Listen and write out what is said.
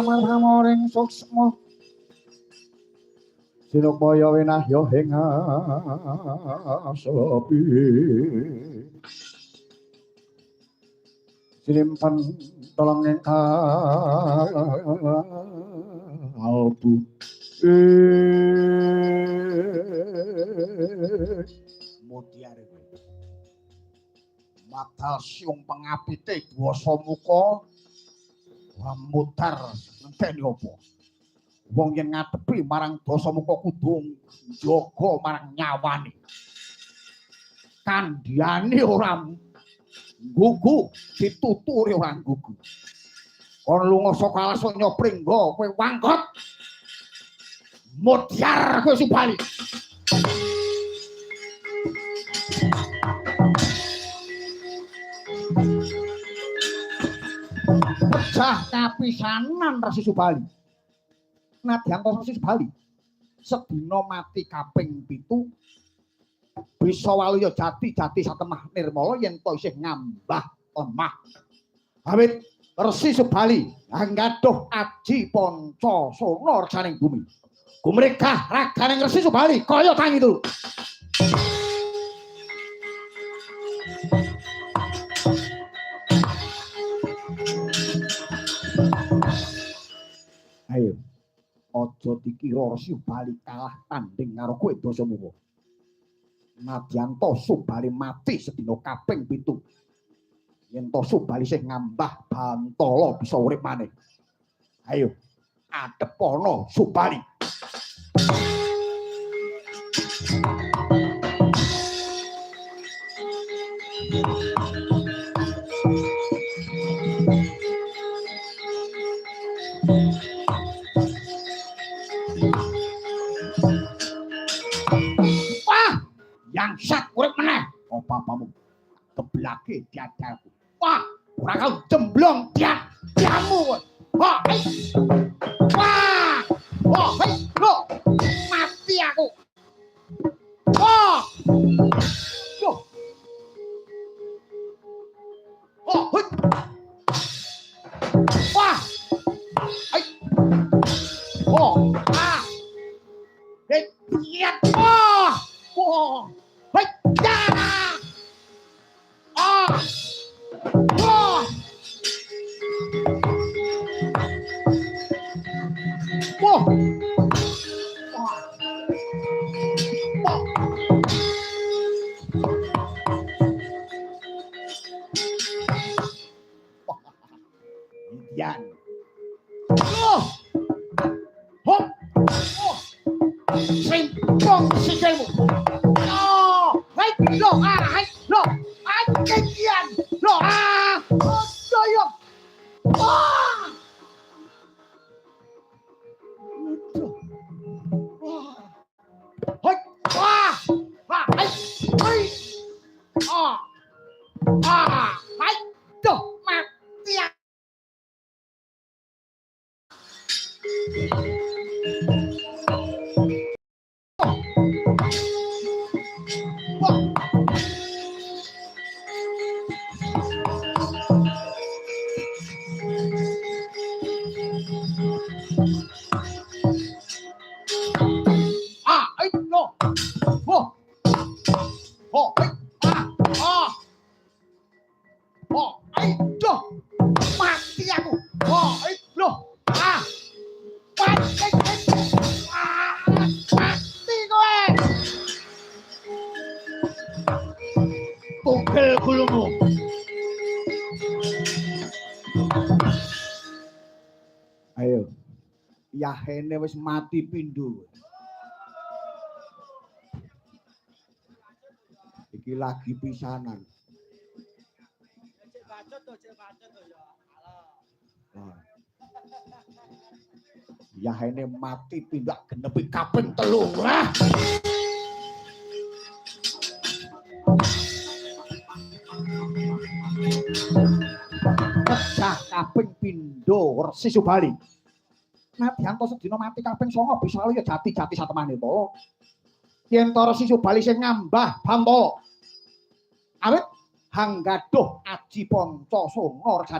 pamoring suksma sinupaya winahya ing sepi simpen tolong ing kalbu Mudiare matal siung pengapite dwasa muka mutar ngenteni apa wong yen ngadepi marang dasa muka kudu njaga marang nyawane kandhane ora gugu dituturi ora gugu kon lunga saka alas nyopringga kowe wangkot Mudyar kowe Subali pecah kapisanan Resi Subali nadyan Resi Subali sedina mati kaping 7 bisa waluya jati satemah nirmala yen to isih ngambah lemah awit Resi Subali anggaduh aji panca sona reganing bumi gumregah raganing Resi Subali kaya tangi turu ayo aja dikira Resi Subali kalah tanding karo kowe Dasamuka nadyan to Subali mati sedina kaping 7 yen to Subali sing ngambah Bantala bisa urip maneh ayo adepana Subali yang sak urip meneh apa-apamu keblake diadaku wah ora kau jemblong diamu wah wah lo mati aku wah yo wah lihat wah hei ya Yan. Simpong sikilmu. Hai lo hai lo kekian lo doyo. Hai hai tuh mati ya. Mati aku. Mati kowe. Tugel gulumu. Ayo. Yahene wis mati pindho. Iki lagi pisanan. Yahene mati pindak genepi kaping 3 lah. Pecah kaping pindho Resi Subali. Nadyan to sedina mati kaping 9 bisa ya jati satemane to. Yen to Resi Subali sing ngambah Bantala. Awit hanggaduh aji panca sona